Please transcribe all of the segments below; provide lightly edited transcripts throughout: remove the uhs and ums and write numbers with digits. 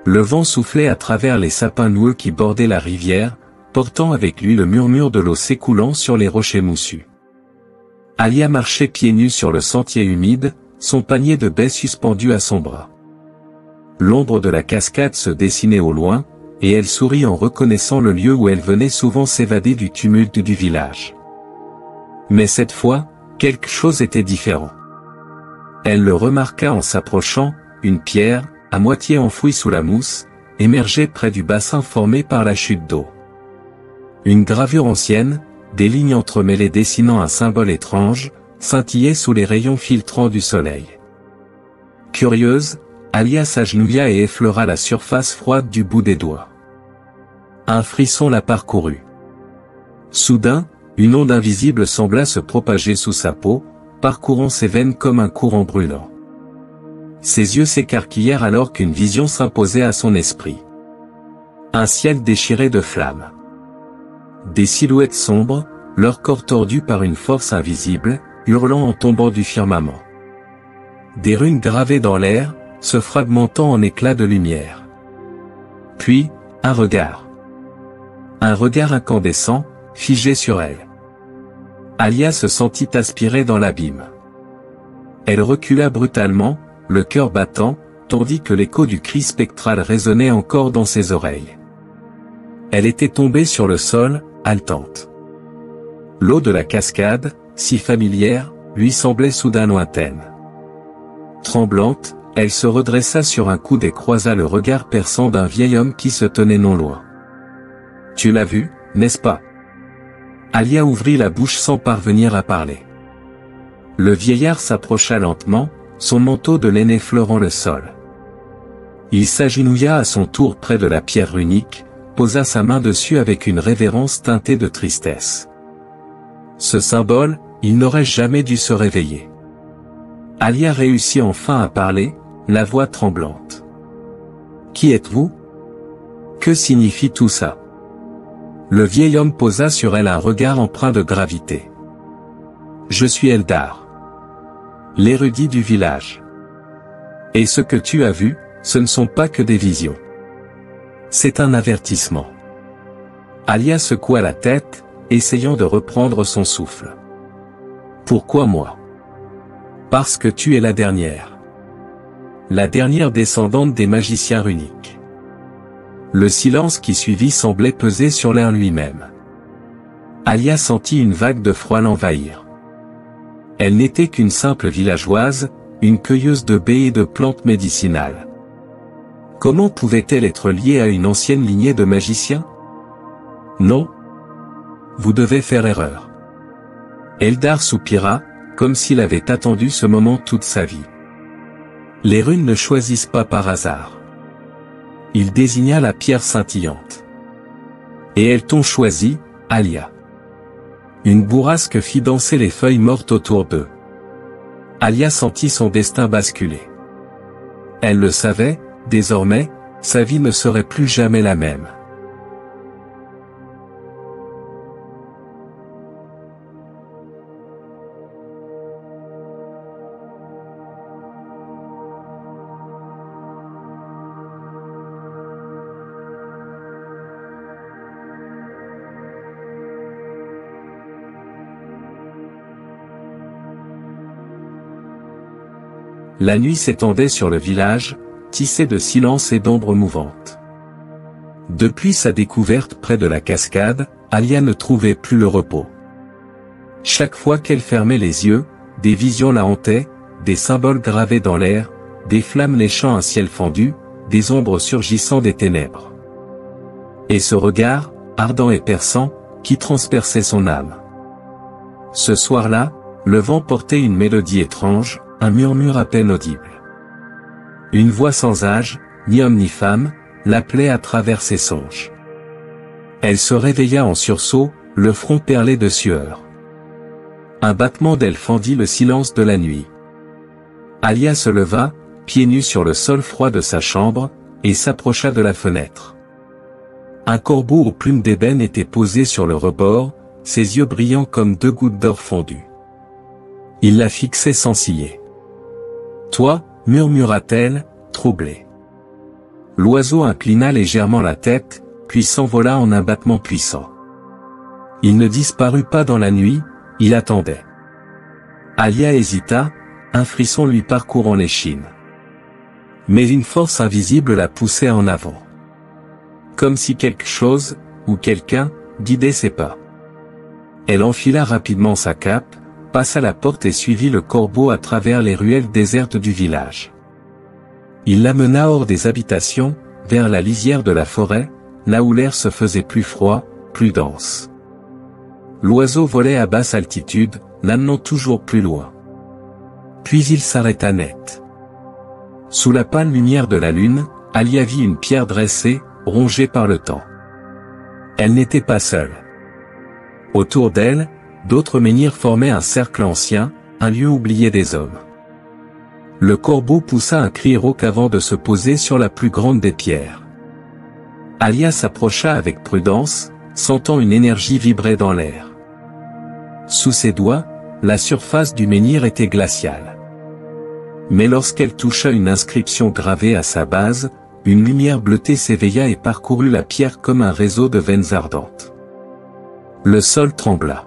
Le vent soufflait à travers les sapins noueux qui bordaient la rivière, portant avec lui le murmure de l'eau s'écoulant sur les rochers moussus. Alia marchait pieds nus sur le sentier humide, son panier de baies suspendu à son bras. L'ombre de la cascade se dessinait au loin, et elle sourit en reconnaissant le lieu où elle venait souvent s'évader du tumulte du village. Mais cette fois, quelque chose était différent. Elle le remarqua en s'approchant, une pierre, à moitié enfouie sous la mousse, émergeait près du bassin formé par la chute d'eau. Une gravure ancienne, des lignes entremêlées dessinant un symbole étrange, scintillait sous les rayons filtrants du soleil. Curieuse, Alia s'agenouilla et effleura la surface froide du bout des doigts. Un frisson la parcourut. Soudain, une onde invisible sembla se propager sous sa peau, parcourant ses veines comme un courant brûlant. Ses yeux s'écarquillèrent alors qu'une vision s'imposait à son esprit. Un ciel déchiré de flammes. Des silhouettes sombres, leur corps tordu par une force invisible, hurlant en tombant du firmament. Des runes gravées dans l'air, se fragmentant en éclats de lumière. Puis, un regard. Un regard incandescent, figé sur elle. Alia se sentit aspirer dans l'abîme. Elle recula brutalement, le cœur battant, tandis que l'écho du cri spectral résonnait encore dans ses oreilles. Elle était tombée sur le sol, haletante. L'eau de la cascade, si familière, lui semblait soudain lointaine. Tremblante, elle se redressa sur un coude et croisa le regard perçant d'un vieil homme qui se tenait non loin. « Tu l'as vu, n'est-ce pas ?» Alia ouvrit la bouche sans parvenir à parler. Le vieillard s'approcha lentement, son manteau de laine effleurant le sol. Il s'agenouilla à son tour près de la pierre runique, posa sa main dessus avec une révérence teintée de tristesse. Ce symbole, il n'aurait jamais dû se réveiller. Alia réussit enfin à parler, la voix tremblante. « Qui êtes-vous ? Que signifie tout ça ?» Le vieil homme posa sur elle un regard empreint de gravité. « Je suis Eldar, l'érudit du village. Et ce que tu as vu, ce ne sont pas que des visions. C'est un avertissement. » Alia secoua la tête, essayant de reprendre son souffle. « Pourquoi moi ? » « Parce que tu es la dernière. La dernière descendante des magiciens runiques. » Le silence qui suivit semblait peser sur l'air lui-même. Alia sentit une vague de froid l'envahir. Elle n'était qu'une simple villageoise, une cueilleuse de baies et de plantes médicinales. Comment pouvait-elle être liée à une ancienne lignée de magiciens ? Non. Vous devez faire erreur. Eldar soupira, comme s'il avait attendu ce moment toute sa vie. Les runes ne choisissent pas par hasard. Il désigna la pierre scintillante. Et elles t'ont choisi, Alia. Une bourrasque fit danser les feuilles mortes autour d'eux. Alia sentit son destin basculer. Elle le savait, désormais, sa vie ne serait plus jamais la même. La nuit s'étendait sur le village, tissée de silence et d'ombres mouvantes. Depuis sa découverte près de la cascade, Alia ne trouvait plus le repos. Chaque fois qu'elle fermait les yeux, des visions la hantaient, des symboles gravés dans l'air, des flammes léchant un ciel fendu, des ombres surgissant des ténèbres. Et ce regard, ardent et perçant, qui transperçait son âme. Ce soir-là, le vent portait une mélodie étrange, un murmure à peine audible. Une voix sans âge, ni homme ni femme, l'appelait à travers ses songes. Elle se réveilla en sursaut, le front perlé de sueur. Un battement d'aile fendit le silence de la nuit. Alia se leva, pieds nus sur le sol froid de sa chambre, et s'approcha de la fenêtre. Un corbeau aux plumes d'ébène était posé sur le rebord, ses yeux brillants comme deux gouttes d'or fondues. Il la fixait sans ciller. « Toi » murmura-t-elle, troublée. L'oiseau inclina légèrement la tête, puis s'envola en un battement puissant. Il ne disparut pas dans la nuit, il attendait. Alia hésita, un frisson lui parcourant l'échine. Mais une force invisible la poussait en avant. Comme si quelque chose, ou quelqu'un, guidait ses pas. Elle enfila rapidement sa cape, passa la porte et suivit le corbeau à travers les ruelles désertes du village. Il l'amena hors des habitations, vers la lisière de la forêt, là où l'air se faisait plus froid, plus dense. L'oiseau volait à basse altitude, l'amenant toujours plus loin. Puis il s'arrêta net. Sous la pâle lumière de la lune, Alia vit une pierre dressée, rongée par le temps. Elle n'était pas seule. Autour d'elle, d'autres menhirs formaient un cercle ancien, un lieu oublié des hommes. Le corbeau poussa un cri rauque avant de se poser sur la plus grande des pierres. Alia s'approcha avec prudence, sentant une énergie vibrer dans l'air. Sous ses doigts, la surface du menhir était glaciale. Mais lorsqu'elle toucha une inscription gravée à sa base, une lumière bleutée s'éveilla et parcourut la pierre comme un réseau de veines ardentes. Le sol trembla.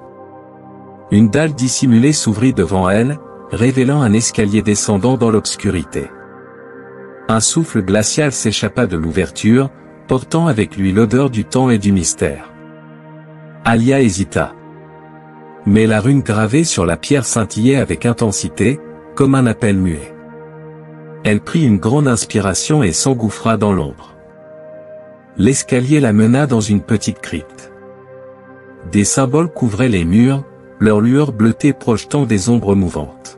Une dalle dissimulée s'ouvrit devant elle, révélant un escalier descendant dans l'obscurité. Un souffle glacial s'échappa de l'ouverture, portant avec lui l'odeur du temps et du mystère. Alia hésita. Mais la rune gravée sur la pierre scintillait avec intensité, comme un appel muet. Elle prit une grande inspiration et s'engouffra dans l'ombre. L'escalier la mena dans une petite crypte. Des symboles couvraient les murs, leur lueur bleutée projetant des ombres mouvantes.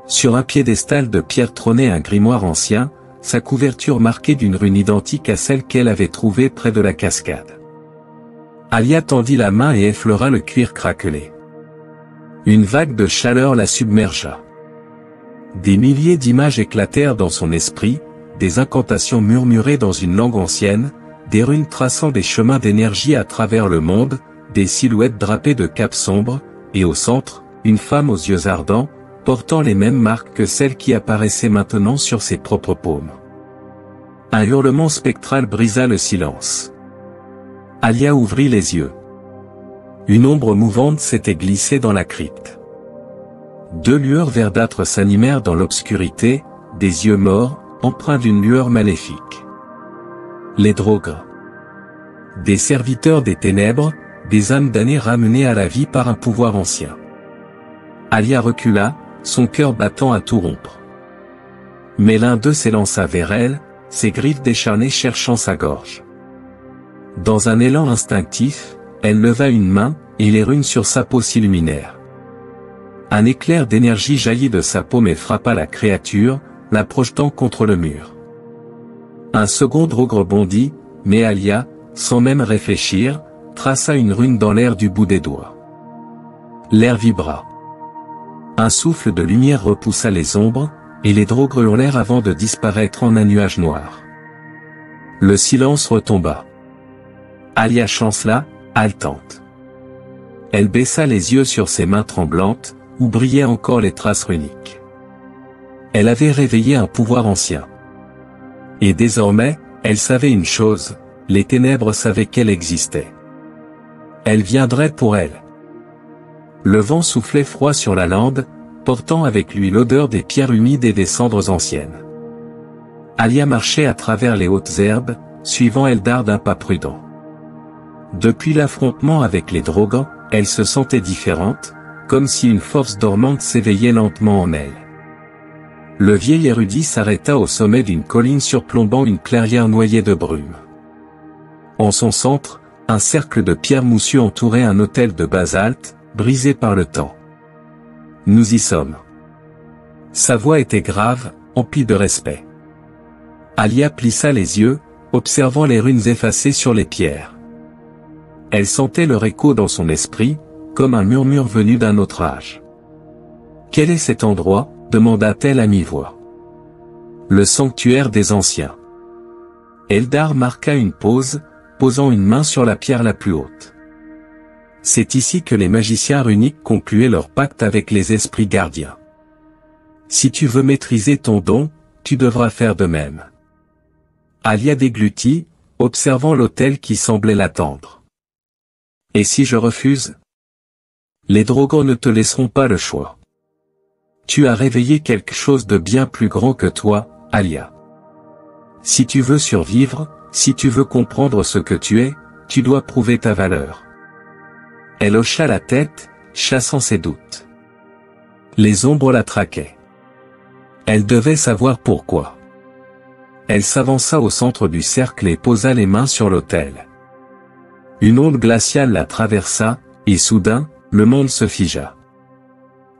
Sur un piédestal de pierre trônait un grimoire ancien, sa couverture marquée d'une rune identique à celle qu'elle avait trouvée près de la cascade. Alia tendit la main et effleura le cuir craquelé. Une vague de chaleur la submergea. Des milliers d'images éclatèrent dans son esprit, des incantations murmurées dans une langue ancienne, des runes traçant des chemins d'énergie à travers le monde, des silhouettes drapées de capes sombres, et au centre, une femme aux yeux ardents, portant les mêmes marques que celles qui apparaissaient maintenant sur ses propres paumes. Un hurlement spectral brisa le silence. Alia ouvrit les yeux. Une ombre mouvante s'était glissée dans la crypte. Deux lueurs verdâtres s'animèrent dans l'obscurité, des yeux morts, empreints d'une lueur maléfique. Les Draugr. Des serviteurs des ténèbres, des âmes damnées ramenées à la vie par un pouvoir ancien. Alia recula, son cœur battant à tout rompre. Mais l'un d'eux s'élança vers elle, ses griffes décharnées cherchant sa gorge. Dans un élan instinctif, elle leva une main, et les runes sur sa peau s'illuminèrent. Un éclair d'énergie jaillit de sa paume et frappa la créature, la projetant contre le mur. Un second Draugr bondit, mais Alia, sans même réfléchir, traça une rune dans l'air du bout des doigts. L'air vibra. Un souffle de lumière repoussa les ombres, et les Draugr hurlèrent avant de disparaître en un nuage noir. Le silence retomba. Alia chancela, haletante. Elle baissa les yeux sur ses mains tremblantes, où brillaient encore les traces runiques. Elle avait réveillé un pouvoir ancien. Et désormais, elle savait une chose, les ténèbres savaient qu'elle existait. Elle viendrait pour elle. Le vent soufflait froid sur la lande, portant avec lui l'odeur des pierres humides et des cendres anciennes. Alia marchait à travers les hautes herbes, suivant Eldar d'un pas prudent. Depuis l'affrontement avec les Draugr, elle se sentait différente, comme si une force dormante s'éveillait lentement en elle. Le vieil érudit s'arrêta au sommet d'une colline surplombant une clairière noyée de brume. En son centre, un cercle de pierres moussues entourait un autel de basalte, brisé par le temps. Nous y sommes. Sa voix était grave, emplie de respect. Alia plissa les yeux, observant les runes effacées sur les pierres. Elle sentait leur écho dans son esprit, comme un murmure venu d'un autre âge. « Quel est cet endroit ?» demanda-t-elle à mi-voix. « Le sanctuaire des anciens. » Eldar marqua une pause, posant une main sur la pierre la plus haute. « C'est ici que les magiciens runiques concluaient leur pacte avec les esprits gardiens. Si tu veux maîtriser ton don, tu devras faire de même. » Alia déglutit, observant l'autel qui semblait l'attendre. Et si je refuse? Les Drogons ne te laisseront pas le choix. Tu as réveillé quelque chose de bien plus grand que toi, Alia. Si tu veux survivre, si tu veux comprendre ce que tu es, tu dois prouver ta valeur. Elle hocha la tête, chassant ses doutes. Les ombres la traquaient. Elle devait savoir pourquoi. Elle s'avança au centre du cercle et posa les mains sur l'autel. Une onde glaciale la traversa, et soudain, le monde se figea.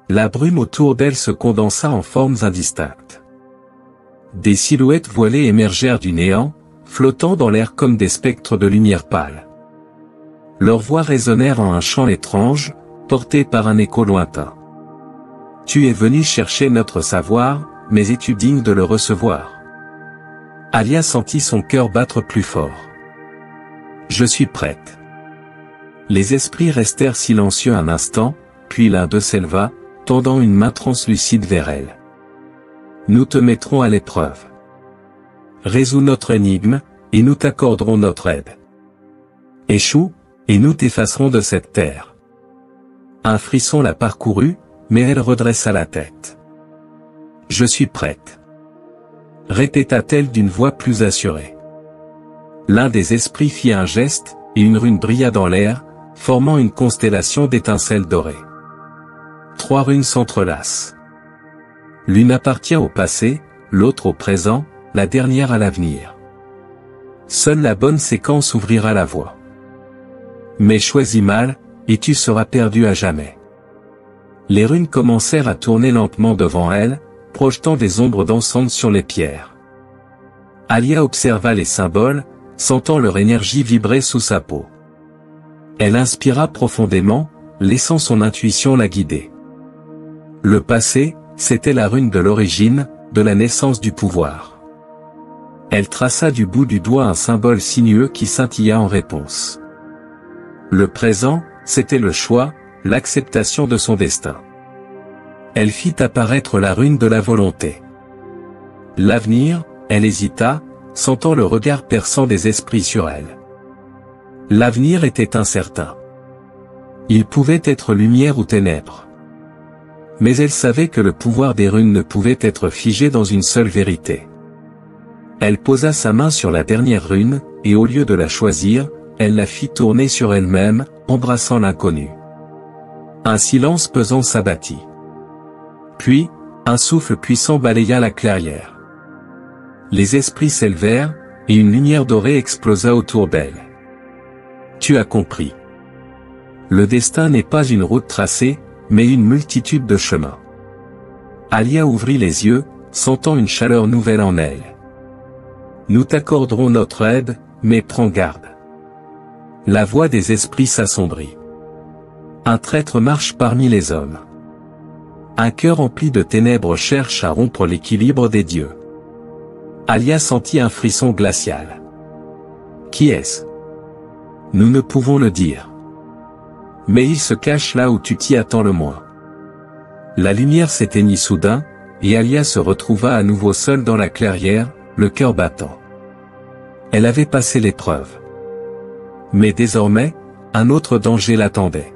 La brume autour d'elle se condensa en formes indistinctes. Des silhouettes voilées émergèrent du néant, flottant dans l'air comme des spectres de lumière pâle. Leurs voix résonnèrent en un chant étrange, porté par un écho lointain. Tu es venu chercher notre savoir, mais es-tu digne de le recevoir? Alia sentit son cœur battre plus fort. Je suis prête. Les esprits restèrent silencieux un instant, puis l'un d'eux s'éleva, tendant une main translucide vers elle. Nous te mettrons à l'épreuve. Résous notre énigme, et nous t'accorderons notre aide. Échoue, et nous t'effacerons de cette terre. Un frisson la parcourut, mais elle redressa la tête. Je suis prête. Répéta-t-elle d'une voix plus assurée. L'un des esprits fit un geste, et une rune brilla dans l'air, formant une constellation d'étincelles dorées. 3 runes s'entrelacent. L'une appartient au passé, l'autre au présent, la dernière à l'avenir. Seule la bonne séquence ouvrira la voie. Mais choisis mal, et tu seras perdu à jamais. Les runes commencèrent à tourner lentement devant elle, projetant des ombres dansantes sur les pierres. Alia observa les symboles, sentant leur énergie vibrer sous sa peau. Elle inspira profondément, laissant son intuition la guider. Le passé, c'était la rune de l'origine, de la naissance du pouvoir. Elle traça du bout du doigt un symbole sinueux qui scintilla en réponse. Le présent, c'était le choix, l'acceptation de son destin. Elle fit apparaître la rune de la volonté. L'avenir, elle hésita, sentant le regard perçant des esprits sur elle. L'avenir était incertain. Il pouvait être lumière ou ténèbres. Mais elle savait que le pouvoir des runes ne pouvait être figé dans une seule vérité. Elle posa sa main sur la dernière rune, et au lieu de la choisir, elle la fit tourner sur elle-même, embrassant l'inconnu. Un silence pesant s'abattit. Puis, un souffle puissant balaya la clairière. Les esprits s'élevèrent, et une lumière dorée explosa autour d'elle. Tu as compris. Le destin n'est pas une route tracée, mais une multitude de chemins. Alia ouvrit les yeux, sentant une chaleur nouvelle en elle. Nous t'accorderons notre aide, mais prends garde. La voix des esprits s'assombrit. Un traître marche parmi les hommes. Un cœur empli de ténèbres cherche à rompre l'équilibre des dieux. Alia sentit un frisson glacial. Qui est-ce? Nous ne pouvons le dire. Mais il se cache là où tu t'y attends le moins. La lumière s'éteignit soudain, et Alia se retrouva à nouveau seule dans la clairière, le cœur battant. Elle avait passé l'épreuve. Mais désormais, un autre danger l'attendait.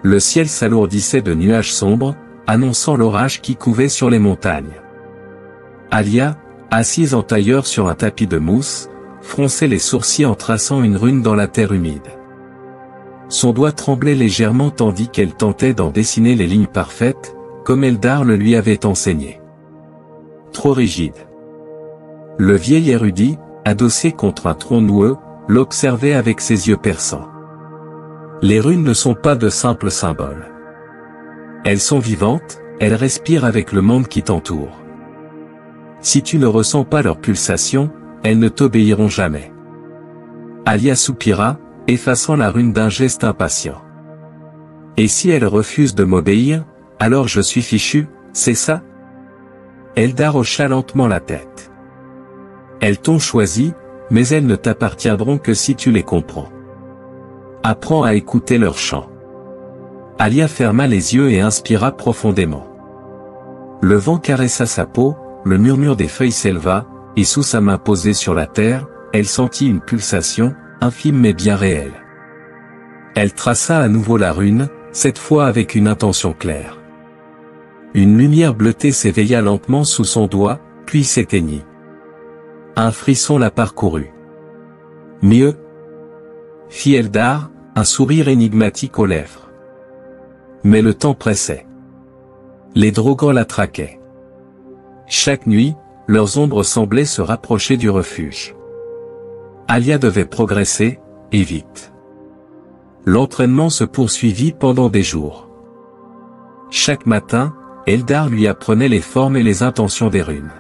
Le ciel s'alourdissait de nuages sombres, annonçant l'orage qui couvait sur les montagnes. Alia, assise en tailleur sur un tapis de mousse, fronçait les sourcils en traçant une rune dans la terre humide. Son doigt tremblait légèrement tandis qu'elle tentait d'en dessiner les lignes parfaites, comme Eldar le lui avait enseigné. Trop rigide. Le vieil érudit, adossé contre un tronc noueux, l'observait avec ses yeux perçants. Les runes ne sont pas de simples symboles. Elles sont vivantes, elles respirent avec le monde qui t'entoure. Si tu ne ressens pas leur pulsation, elles ne t'obéiront jamais. Alia soupira, effaçant la rune d'un geste impatient. Et si elles refusent de m'obéir, alors je suis fichu, c'est ça? Eldar hocha lentement la tête. Elles t'ont choisi, mais elles ne t'appartiendront que si tu les comprends. Apprends à écouter leur chant. Alia ferma les yeux et inspira profondément. Le vent caressa sa peau, le murmure des feuilles s'éleva, et sous sa main posée sur la terre, elle sentit une pulsation, infime mais bien réelle. Elle traça à nouveau la rune, cette fois avec une intention claire. Une lumière bleutée s'éveilla lentement sous son doigt, puis s'éteignit. Un frisson la parcourut. Mieux? Fit Eldar, un sourire énigmatique aux lèvres. Mais le temps pressait. Les Drogons la traquaient. Chaque nuit, leurs ombres semblaient se rapprocher du refuge. Alia devait progresser, et vite. L'entraînement se poursuivit pendant des jours. Chaque matin, Eldar lui apprenait les formes et les intentions des runes.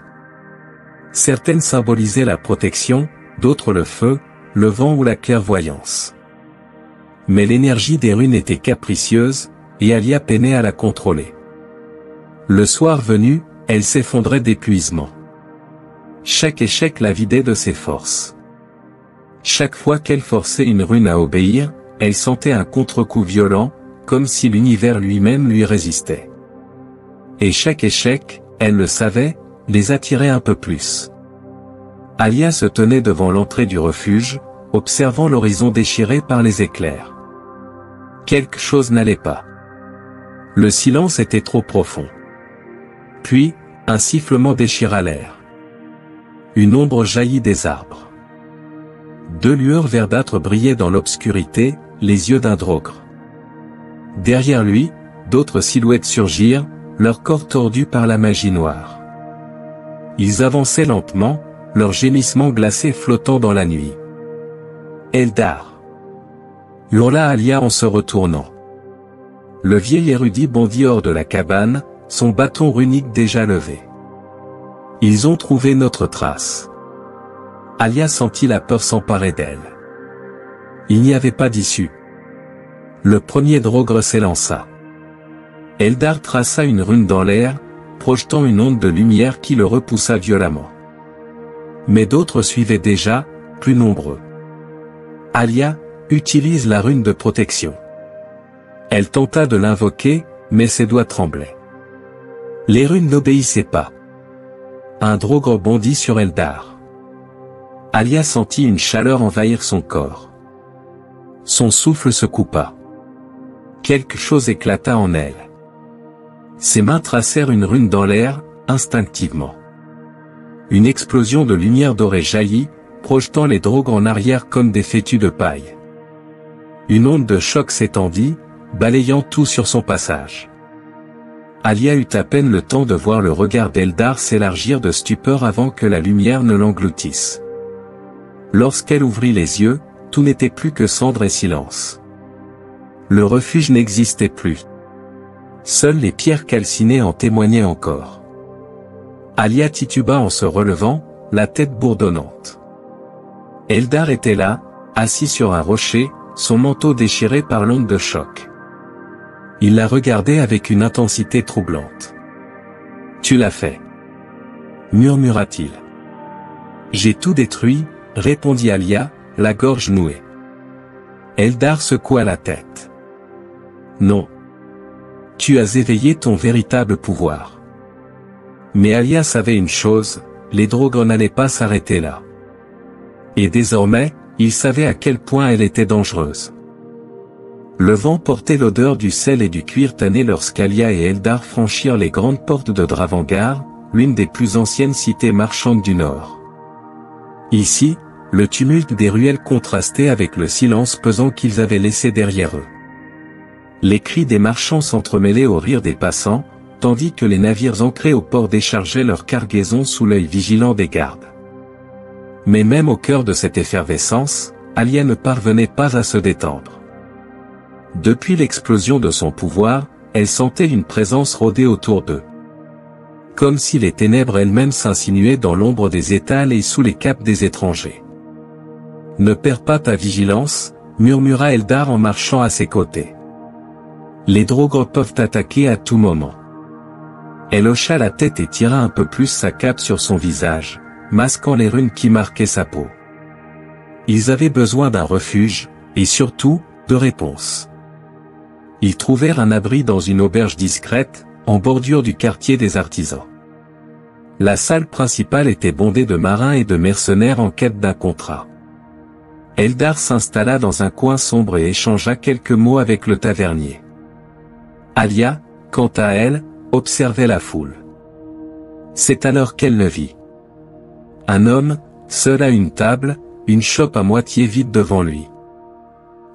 Certaines symbolisaient la protection, d'autres le feu, le vent ou la clairvoyance. Mais l'énergie des runes était capricieuse, et Alia peinait à la contrôler. Le soir venu, elle s'effondrait d'épuisement. Chaque échec la vidait de ses forces. Chaque fois qu'elle forçait une rune à obéir, elle sentait un contre-coup violent, comme si l'univers lui-même lui résistait. Et chaque échec, elle le savait, les attirait un peu plus. Alia se tenait devant l'entrée du refuge, observant l'horizon déchiré par les éclairs. Quelque chose n'allait pas. Le silence était trop profond. Puis, un sifflement déchira l'air. Une ombre jaillit des arbres. Deux lueurs verdâtres brillaient dans l'obscurité, les yeux d'un drogre. Derrière lui, d'autres silhouettes surgirent, leur corps tordu par la magie noire. Ils avançaient lentement, leurs gémissements glacés flottant dans la nuit. Eldar! Hurla Alia en se retournant. Le vieil érudit bondit hors de la cabane, son bâton runique déjà levé. Ils ont trouvé notre trace. Alia sentit la peur s'emparer d'elle. Il n'y avait pas d'issue. Le premier drogre s'élança. Eldar traça une rune dans l'air, projetant une onde de lumière qui le repoussa violemment. Mais d'autres suivaient déjà, plus nombreux. Alia, utilise la rune de protection. Elle tenta de l'invoquer, mais ses doigts tremblaient. Les runes n'obéissaient pas. Un drogre bondit sur Eldar. Alia sentit une chaleur envahir son corps. Son souffle se coupa. Quelque chose éclata en elle. Ses mains tracèrent une rune dans l'air, instinctivement. Une explosion de lumière dorée jaillit, projetant les drogres en arrière comme des fétus de paille. Une onde de choc s'étendit, balayant tout sur son passage. Alia eut à peine le temps de voir le regard d'Eldar s'élargir de stupeur avant que la lumière ne l'engloutisse. Lorsqu'elle ouvrit les yeux, tout n'était plus que cendre et silence. Le refuge n'existait plus. Seules les pierres calcinées en témoignaient encore. Alia tituba en se relevant, la tête bourdonnante. Eldar était là, assis sur un rocher, son manteau déchiré par l'onde de choc. Il la regardait avec une intensité troublante. « Tu l'as fait » murmura-t-il. « J'ai tout détruit » répondit Alia, la gorge nouée. Eldar secoua la tête. « Non. Tu as éveillé ton véritable pouvoir. » Mais Alia savait une chose, les drogres n'allaient pas s'arrêter là. Et désormais, il savait à quel point elle était dangereuse. Le vent portait l'odeur du sel et du cuir tanné lorsqu'Alia et Eldar franchirent les grandes portes de Dravangard, l'une des plus anciennes cités marchandes du Nord. Ici, le tumulte des ruelles contrastait avec le silence pesant qu'ils avaient laissé derrière eux. Les cris des marchands s'entremêlaient aux rires des passants, tandis que les navires ancrés au port déchargeaient leur cargaison sous l'œil vigilant des gardes. Mais même au cœur de cette effervescence, Alia ne parvenait pas à se détendre. Depuis l'explosion de son pouvoir, elle sentait une présence rôder autour d'eux. Comme si les ténèbres elles-mêmes s'insinuaient dans l'ombre des étals et sous les capes des étrangers. « Ne perds pas ta vigilance », murmura Eldar en marchant à ses côtés. « Les Draugr peuvent attaquer à tout moment. » Elle hocha la tête et tira un peu plus sa cape sur son visage, masquant les runes qui marquaient sa peau. Ils avaient besoin d'un refuge, et surtout, de réponses. Ils trouvèrent un abri dans une auberge discrète, en bordure du quartier des artisans. La salle principale était bondée de marins et de mercenaires en quête d'un contrat. Eldar s'installa dans un coin sombre et échangea quelques mots avec le tavernier. Alia, quant à elle, observait la foule. C'est alors qu'elle le vit. Un homme, seul à une table, une chope à moitié vide devant lui.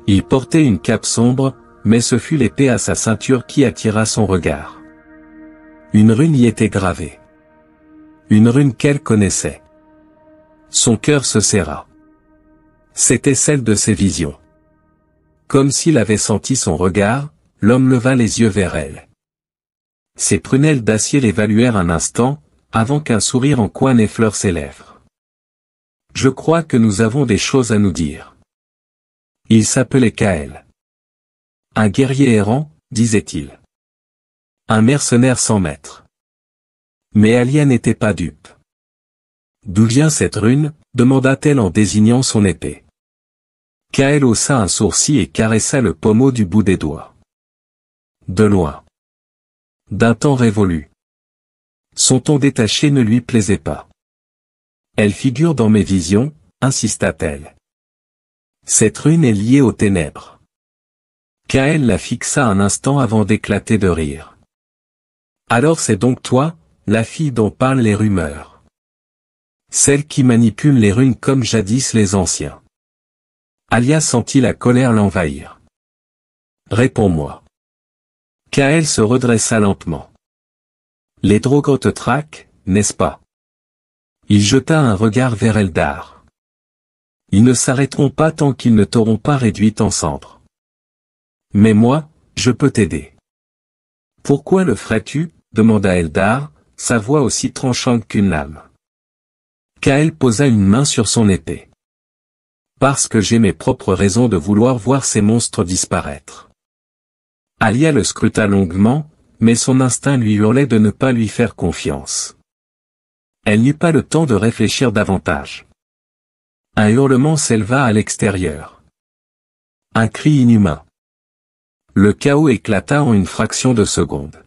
Il portait une cape sombre, mais ce fut l'épée à sa ceinture qui attira son regard. Une rune y était gravée. Une rune qu'elle connaissait. Son cœur se serra. C'était celle de ses visions. Comme s'il avait senti son regard, l'homme leva les yeux vers elle. Ses prunelles d'acier l'évaluèrent un instant, avant qu'un sourire en coin n'effleure ses lèvres. « Je crois que nous avons des choses à nous dire. » Il s'appelait Kael. Un guerrier errant, disait-il. Un mercenaire sans maître. Mais Alia n'était pas dupe. « D'où vient cette rune ?» demanda-t-elle en désignant son épée. Kael haussa un sourcil et caressa le pommeau du bout des doigts. « De loin. D'un temps révolu. » Son ton détaché ne lui plaisait pas. « Elle figure dans mes visions, » insista-t-elle. « Cette rune est liée aux ténèbres. » Kael la fixa un instant avant d'éclater de rire. « Alors c'est donc toi, la fille dont parlent les rumeurs. Celle qui manipule les runes comme jadis les anciens. » Alia sentit la colère l'envahir. « Réponds-moi. » Kael se redressa lentement. « Les Draugr te traquent, n'est-ce pas ?» Il jeta un regard vers Eldar. « Ils ne s'arrêteront pas tant qu'ils ne t'auront pas réduite en cendres. Mais moi, je peux t'aider. »« Pourquoi le ferais-tu » demanda Eldar, sa voix aussi tranchante qu'une lame. Kael posa une main sur son épée. « Parce que j'ai mes propres raisons de vouloir voir ces monstres disparaître. » Alia le scruta longuement, mais son instinct lui hurlait de ne pas lui faire confiance. Elle n'eut pas le temps de réfléchir davantage. Un hurlement s'éleva à l'extérieur. Un cri inhumain. Le chaos éclata en une fraction de seconde.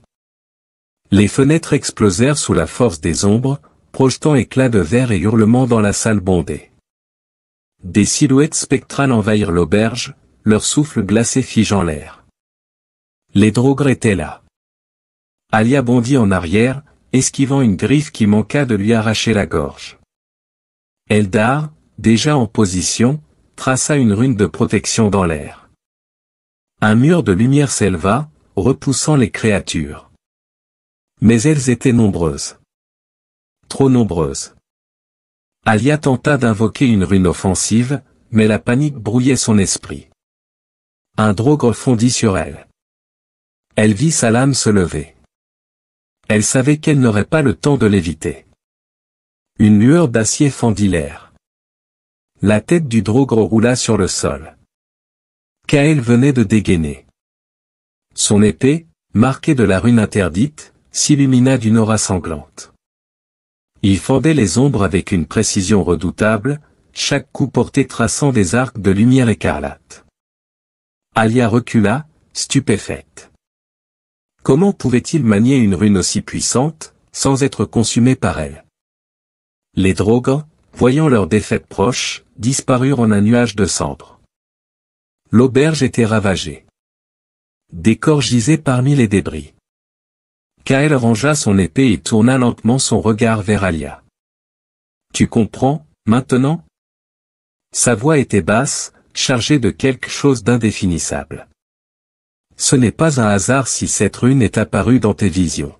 Les fenêtres explosèrent sous la force des ombres, projetant éclats de verre et hurlements dans la salle bondée. Des silhouettes spectrales envahirent l'auberge, leur souffle glacé figeant l'air. Les Draugr étaient là. Alia bondit en arrière, esquivant une griffe qui manqua de lui arracher la gorge. Eldar, déjà en position, traça une rune de protection dans l'air. Un mur de lumière s'éleva, repoussant les créatures. Mais elles étaient nombreuses. Trop nombreuses. Alia tenta d'invoquer une rune offensive, mais la panique brouillait son esprit. Un Draugr fondit sur elle. Elle vit sa lame se lever. Elle savait qu'elle n'aurait pas le temps de l'éviter. Une lueur d'acier fendit l'air. La tête du Draugr roula sur le sol. Kael venait de dégainer. Son épée, marquée de la rune interdite, s'illumina d'une aura sanglante. Il fendait les ombres avec une précision redoutable, chaque coup porté traçant des arcs de lumière écarlate. Alia recula, stupéfaite. Comment pouvait-il manier une rune aussi puissante, sans être consumé par elle? Les Draugr, voyant leur défaite proche, disparurent en un nuage de cendres. L'auberge était ravagée. Des corps gisaient parmi les débris. Kael rangea son épée et tourna lentement son regard vers Alia. « Tu comprends, maintenant ?» Sa voix était basse, chargée de quelque chose d'indéfinissable. Ce n'est pas un hasard si cette rune est apparue dans tes visions.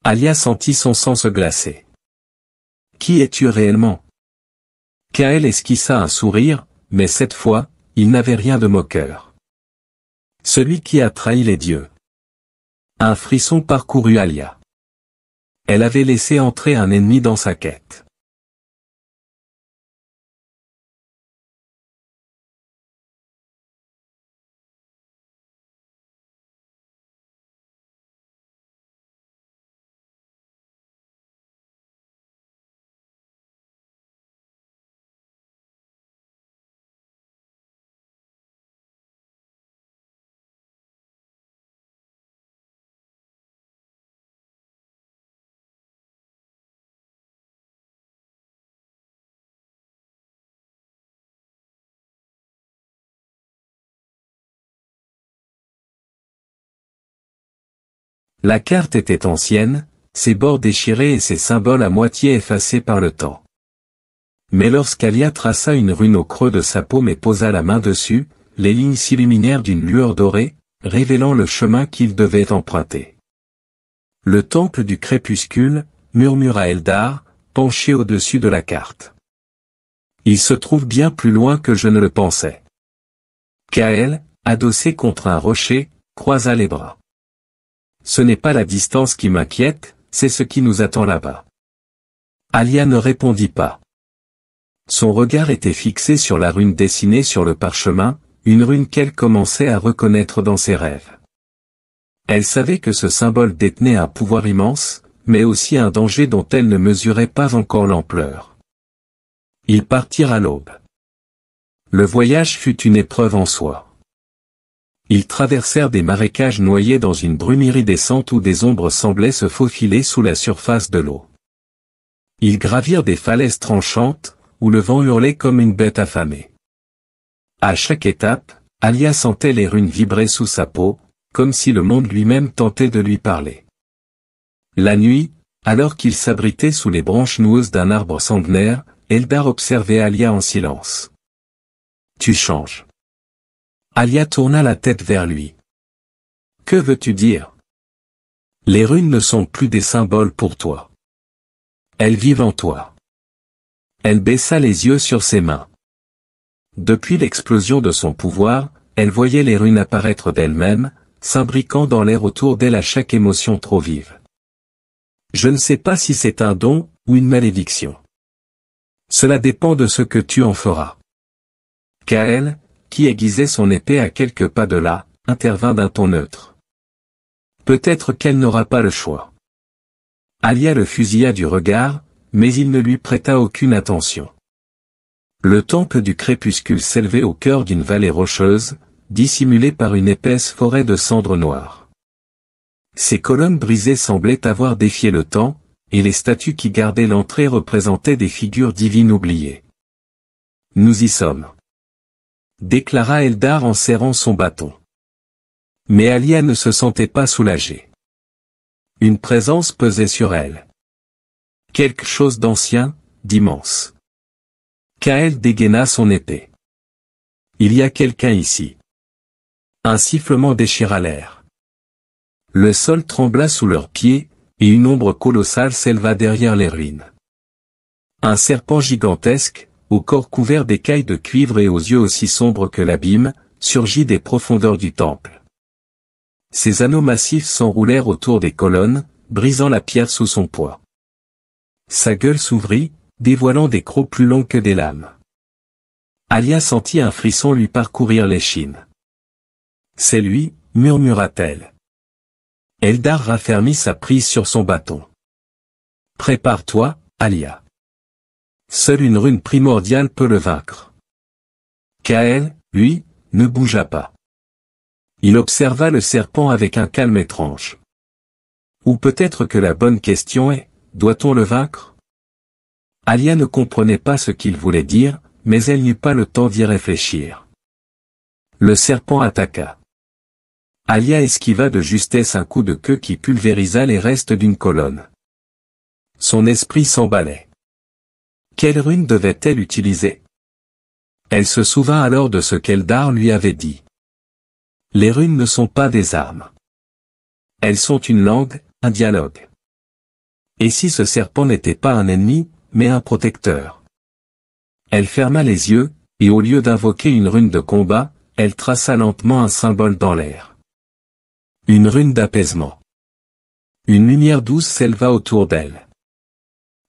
Alia sentit son sang se glacer. Qui es-tu réellement? Kael esquissa un sourire, mais cette fois, il n'avait rien de moqueur. Celui qui a trahi les dieux. Un frisson parcourut Alia. Elle avait laissé entrer un ennemi dans sa quête. La carte était ancienne, ses bords déchirés et ses symboles à moitié effacés par le temps. Mais lorsqu'Alia traça une rune au creux de sa paume et posa la main dessus, les lignes s'illuminèrent d'une lueur dorée, révélant le chemin qu'il devait emprunter. Le temple du crépuscule, murmura Eldar, penché au-dessus de la carte. Il se trouve bien plus loin que je ne le pensais. Kael, adossé contre un rocher, croisa les bras. Ce n'est pas la distance qui m'inquiète, c'est ce qui nous attend là-bas. Alia ne répondit pas. Son regard était fixé sur la rune dessinée sur le parchemin, une rune qu'elle commençait à reconnaître dans ses rêves. Elle savait que ce symbole détenait un pouvoir immense, mais aussi un danger dont elle ne mesurait pas encore l'ampleur. Ils partirent à l'aube. Le voyage fut une épreuve en soi. Ils traversèrent des marécages noyés dans une brume iridescente où des ombres semblaient se faufiler sous la surface de l'eau. Ils gravirent des falaises tranchantes, où le vent hurlait comme une bête affamée. À chaque étape, Alia sentait les runes vibrer sous sa peau, comme si le monde lui-même tentait de lui parler. La nuit, alors qu'il s'abritait sous les branches noueuses d'un arbre centenaire, Eldar observait Alia en silence. « Tu changes. » Alia tourna la tête vers lui. « Que veux-tu dire ? Les runes ne sont plus des symboles pour toi. Elles vivent en toi. » Elle baissa les yeux sur ses mains. Depuis l'explosion de son pouvoir, elle voyait les runes apparaître d'elles-mêmes, s'imbriquant dans l'air autour d'elle à chaque émotion trop vive. Je ne sais pas si c'est un don, ou une malédiction. Cela dépend de ce que tu en feras. Kael, qui aiguisait son épée à quelques pas de là, intervint d'un ton neutre. Peut-être qu'elle n'aura pas le choix. Alia le fusilla du regard, mais il ne lui prêta aucune attention. Le temple du crépuscule s'élevait au cœur d'une vallée rocheuse, dissimulée par une épaisse forêt de cendres noires. Ses colonnes brisées semblaient avoir défié le temps, et les statues qui gardaient l'entrée représentaient des figures divines oubliées. « Nous y sommes », déclara Eldar en serrant son bâton. Mais Alia ne se sentait pas soulagée. Une présence pesait sur elle. Quelque chose d'ancien, d'immense. Kael dégaina son épée. Il y a quelqu'un ici. Un sifflement déchira l'air. Le sol trembla sous leurs pieds, et une ombre colossale s'éleva derrière les ruines. Un serpent gigantesque, au corps couvert d'écailles de cuivre et aux yeux aussi sombres que l'abîme, surgit des profondeurs du temple. Ses anneaux massifs s'enroulèrent autour des colonnes, brisant la pierre sous son poids. Sa gueule s'ouvrit, dévoilant des crocs plus longs que des lames. Alia sentit un frisson lui parcourir l'échine. « C'est lui, » murmura-t-elle. Eldar raffermit sa prise sur son bâton. « Prépare-toi, Alia. Seule une rune primordiale peut le vaincre. » Kael, lui, ne bougea pas. Il observa le serpent avec un calme étrange. Ou peut-être que la bonne question est, doit-on le vaincre ? Alia ne comprenait pas ce qu'il voulait dire, mais elle n'eut pas le temps d'y réfléchir. Le serpent attaqua. Alia esquiva de justesse un coup de queue qui pulvérisa les restes d'une colonne. Son esprit s'emballait. Quelle rune devait-elle utiliser ? Elle se souvint alors de ce qu'Eldar lui avait dit. Les runes ne sont pas des armes. Elles sont une langue, un dialogue. Et si ce serpent n'était pas un ennemi, mais un protecteur ? Elle ferma les yeux, et au lieu d'invoquer une rune de combat, elle traça lentement un symbole dans l'air. Une rune d'apaisement. Une lumière douce s'éleva autour d'elle.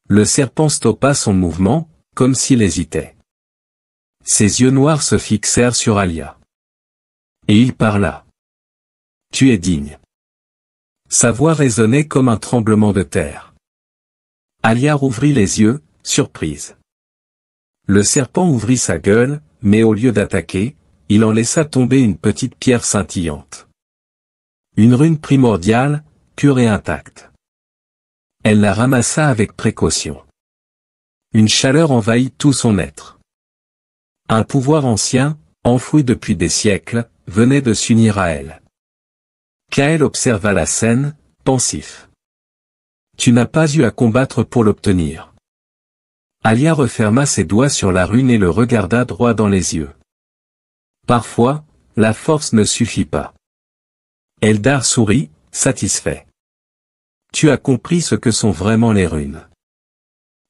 Le serpent stoppa son mouvement, comme s'il hésitait. Ses yeux noirs se fixèrent sur Alia. Et il parla. « Tu es digne. » Sa voix résonnait comme un tremblement de terre. Alia rouvrit les yeux, surprise. Le serpent ouvrit sa gueule, mais au lieu d'attaquer, il en laissa tomber une petite pierre scintillante. Une rune primordiale, pure et intacte. Elle la ramassa avec précaution. Une chaleur envahit tout son être. Un pouvoir ancien, enfoui depuis des siècles, venait de s'unir à elle. Kael observa la scène, pensif. Tu n'as pas eu à combattre pour l'obtenir. Alia referma ses doigts sur la rune et le regarda droit dans les yeux. Parfois, la force ne suffit pas. Eldar sourit, satisfait. Tu as compris ce que sont vraiment les runes.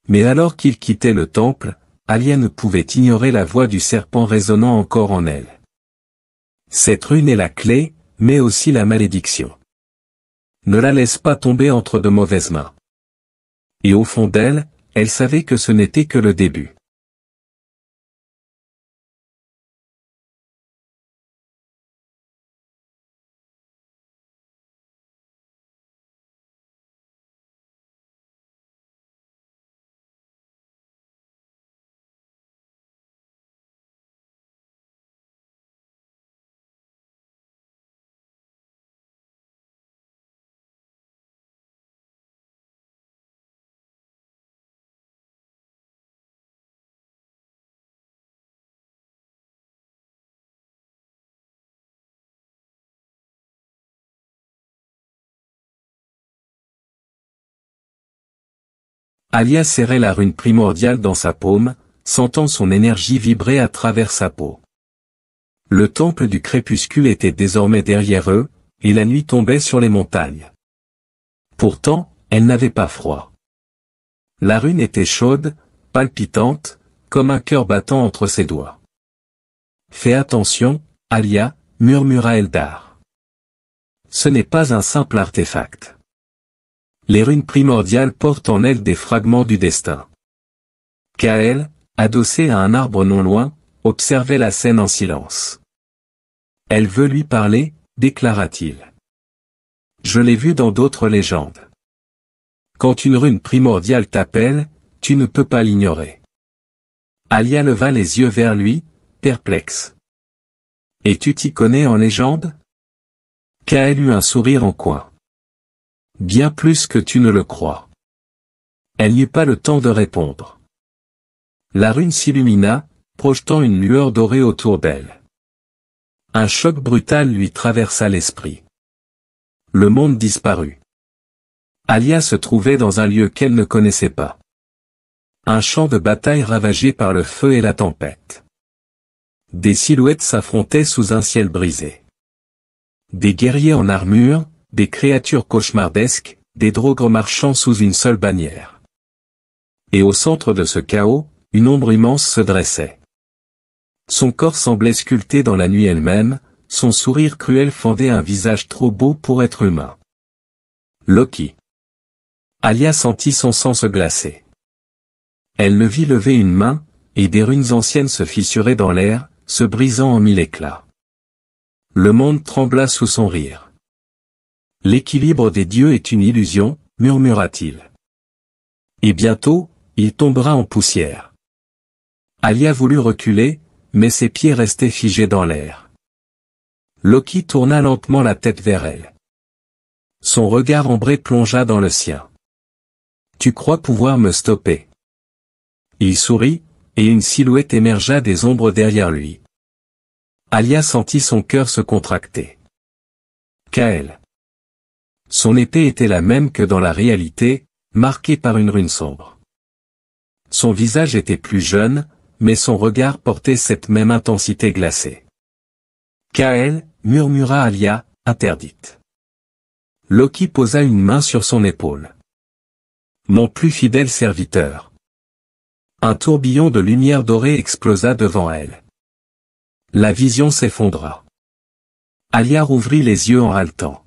Mais alors qu'il quittait le temple, Alia ne pouvait ignorer la voix du serpent résonnant encore en elle. Cette rune est la clé, mais aussi la malédiction. Ne la laisse pas tomber entre de mauvaises mains. Et au fond d'elle, elle savait que ce n'était que le début. Alia serrait la rune primordiale dans sa paume, sentant son énergie vibrer à travers sa peau. Le temple du crépuscule était désormais derrière eux, et la nuit tombait sur les montagnes. Pourtant, elle n'avait pas froid. La rune était chaude, palpitante, comme un cœur battant entre ses doigts. Fais attention, Alia, murmura Eldar. Ce n'est pas un simple artefact. Les runes primordiales portent en elles des fragments du destin. Kael, adossé à un arbre non loin, observait la scène en silence. Elle veut lui parler, déclara-t-il. Je l'ai vu dans d'autres légendes. Quand une rune primordiale t'appelle, tu ne peux pas l'ignorer. Alia leva les yeux vers lui, perplexe. Et tu t'y connais en légende? Kael eut un sourire en coin. Bien plus que tu ne le crois. Elle n'eut pas le temps de répondre. La rune s'illumina, projetant une lueur dorée autour d'elle. Un choc brutal lui traversa l'esprit. Le monde disparut. Alia se trouvait dans un lieu qu'elle ne connaissait pas. Un champ de bataille ravagé par le feu et la tempête. Des silhouettes s'affrontaient sous un ciel brisé. Des guerriers en armure, des créatures cauchemardesques, des drogres marchant sous une seule bannière. Et au centre de ce chaos, une ombre immense se dressait. Son corps semblait sculpté dans la nuit elle-même, son sourire cruel fendait un visage trop beau pour être humain. Loki. Alia sentit son sang se glacer. Elle le vit lever une main, et des runes anciennes se fissuraient dans l'air, se brisant en mille éclats. Le monde trembla sous son rire. L'équilibre des dieux est une illusion, murmura-t-il. Et bientôt, il tombera en poussière. Alia voulut reculer, mais ses pieds restaient figés dans l'air. Loki tourna lentement la tête vers elle. Son regard ambré plongea dans le sien. Tu crois pouvoir me stopper? Il sourit, et une silhouette émergea des ombres derrière lui. Alia sentit son cœur se contracter. Kael. Son épée était la même que dans la réalité, marquée par une rune sombre. Son visage était plus jeune, mais son regard portait cette même intensité glacée. Kael, murmura Alia, interdite. Loki posa une main sur son épaule. Mon plus fidèle serviteur. Un tourbillon de lumière dorée explosa devant elle. La vision s'effondra. Alia rouvrit les yeux en haletant.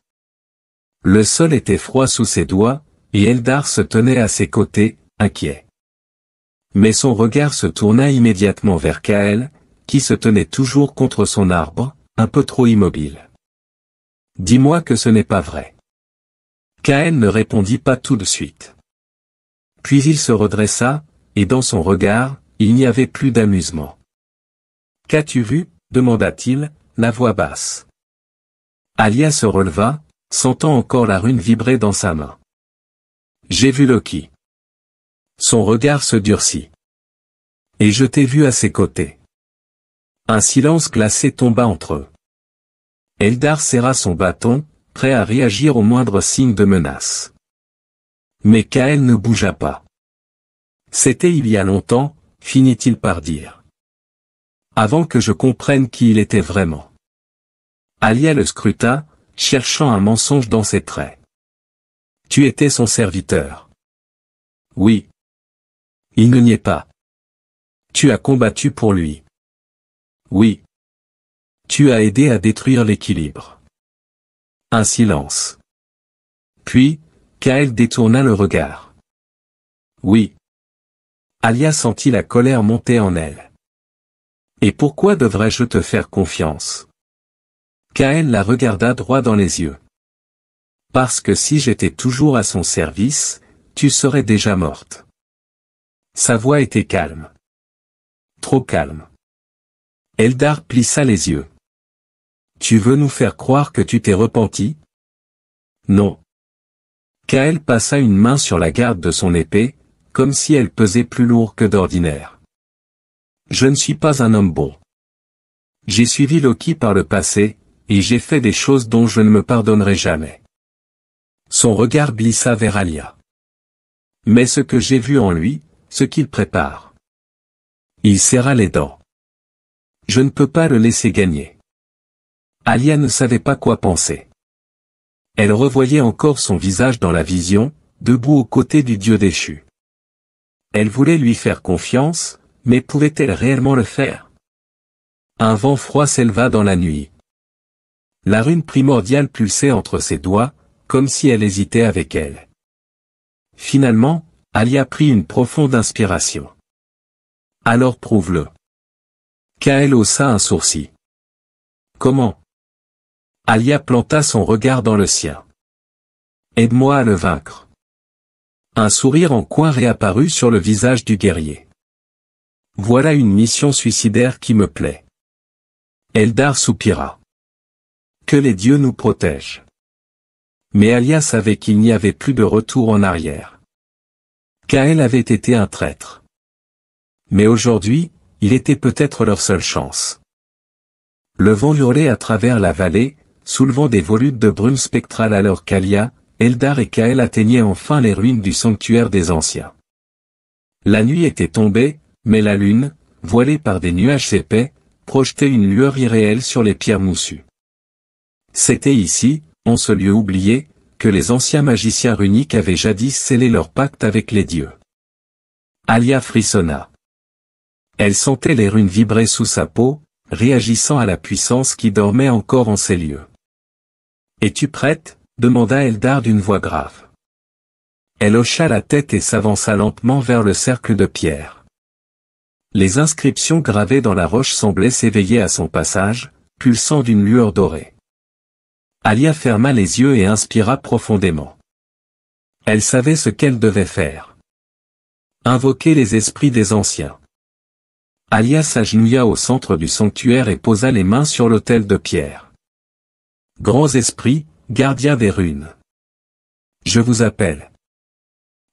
Le sol était froid sous ses doigts, et Eldar se tenait à ses côtés, inquiet. Mais son regard se tourna immédiatement vers Kael, qui se tenait toujours contre son arbre, un peu trop immobile. « Dis-moi que ce n'est pas vrai. » Kael ne répondit pas tout de suite. Puis il se redressa, et dans son regard, il n'y avait plus d'amusement. « Qu'as-tu vu ?» demanda-t-il, la voix basse. Alia se releva, sentant encore la rune vibrer dans sa main. « J'ai vu Loki. » Son regard se durcit. « Et je t'ai vu à ses côtés. » Un silence glacé tomba entre eux. Eldar serra son bâton, prêt à réagir au moindre signe de menace. Mais Kael ne bougea pas. « C'était il y a longtemps, finit-il par dire. Avant que je comprenne qui il était vraiment. » Alia le scruta, cherchant un mensonge dans ses traits. « Tu étais son serviteur. » « Oui. » Il ne niait pas. « Tu as combattu pour lui. » « Oui. » « Tu as aidé à détruire l'équilibre. » Un silence. Puis, Kael détourna le regard. « Oui. » Alia sentit la colère monter en elle. « Et pourquoi devrais-je te faire confiance ?» Kael la regarda droit dans les yeux. « Parce que si j'étais toujours à son service, tu serais déjà morte. » Sa voix était calme. Trop calme. Eldar plissa les yeux. « Tu veux nous faire croire que tu t'es repenti ? » Non. Kael passa une main sur la garde de son épée, comme si elle pesait plus lourd que d'ordinaire. « Je ne suis pas un homme bon. J'ai suivi Loki par le passé, et j'ai fait des choses dont je ne me pardonnerai jamais. » Son regard glissa vers Alia. « Mais ce que j'ai vu en lui, ce qu'il prépare. » Il serra les dents. « Je ne peux pas le laisser gagner. » Alia ne savait pas quoi penser. Elle revoyait encore son visage dans la vision, debout aux côtés du dieu déchu. Elle voulait lui faire confiance, mais pouvait-elle réellement le faire? Un vent froid s'éleva dans la nuit. La rune primordiale pulsait entre ses doigts, comme si elle hésitait avec elle. Finalement, Alia prit une profonde inspiration. « Alors prouve-le. » Kael haussa un sourcil. « Comment ?» Alia planta son regard dans le sien. « Aide-moi à le vaincre. » Un sourire en coin réapparut sur le visage du guerrier. « Voilà une mission suicidaire qui me plaît. » Eldar soupira. « Que les dieux nous protègent. » Mais Alia savait qu'il n'y avait plus de retour en arrière. Kael avait été un traître. Mais aujourd'hui, il était peut-être leur seule chance. Le vent hurlait à travers la vallée, soulevant des volutes de brume spectrale alors qu'Alia, Eldar et Kael atteignaient enfin les ruines du sanctuaire des anciens. La nuit était tombée, mais la lune, voilée par des nuages épais, projetait une lueur irréelle sur les pierres moussues. C'était ici, en ce lieu oublié, que les anciens magiciens runiques avaient jadis scellé leur pacte avec les dieux. Alia frissonna. Elle sentait les runes vibrer sous sa peau, réagissant à la puissance qui dormait encore en ces lieux. « Es-tu prête ?» demanda Eldar d'une voix grave. Elle hocha la tête et s'avança lentement vers le cercle de pierre. Les inscriptions gravées dans la roche semblaient s'éveiller à son passage, pulsant d'une lueur dorée. Alia ferma les yeux et inspira profondément. Elle savait ce qu'elle devait faire. Invoquer les esprits des anciens. Alia s'agenouilla au centre du sanctuaire et posa les mains sur l'autel de pierre. Grands esprits, gardiens des runes. Je vous appelle.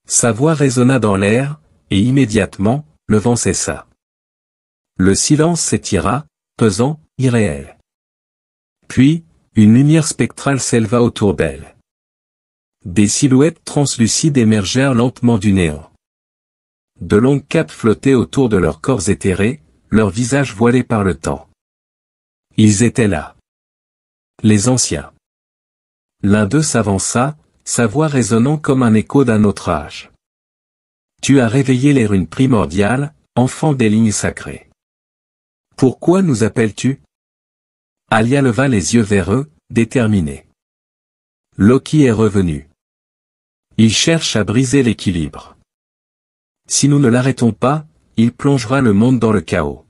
Sa voix résonna dans l'air, et immédiatement, le vent cessa. Le silence s'étira, pesant, irréel. Puis, une lumière spectrale s'éleva autour d'elle. Des silhouettes translucides émergèrent lentement du néant. De longues capes flottaient autour de leurs corps éthérés, leurs visages voilés par le temps. Ils étaient là. Les anciens. L'un d'eux s'avança, sa voix résonnant comme un écho d'un autre âge. Tu as réveillé les runes primordiales, enfant des lignes sacrées. Pourquoi nous appelles-tu? Alia leva les yeux vers eux, déterminée. Loki est revenu. Il cherche à briser l'équilibre. Si nous ne l'arrêtons pas, il plongera le monde dans le chaos.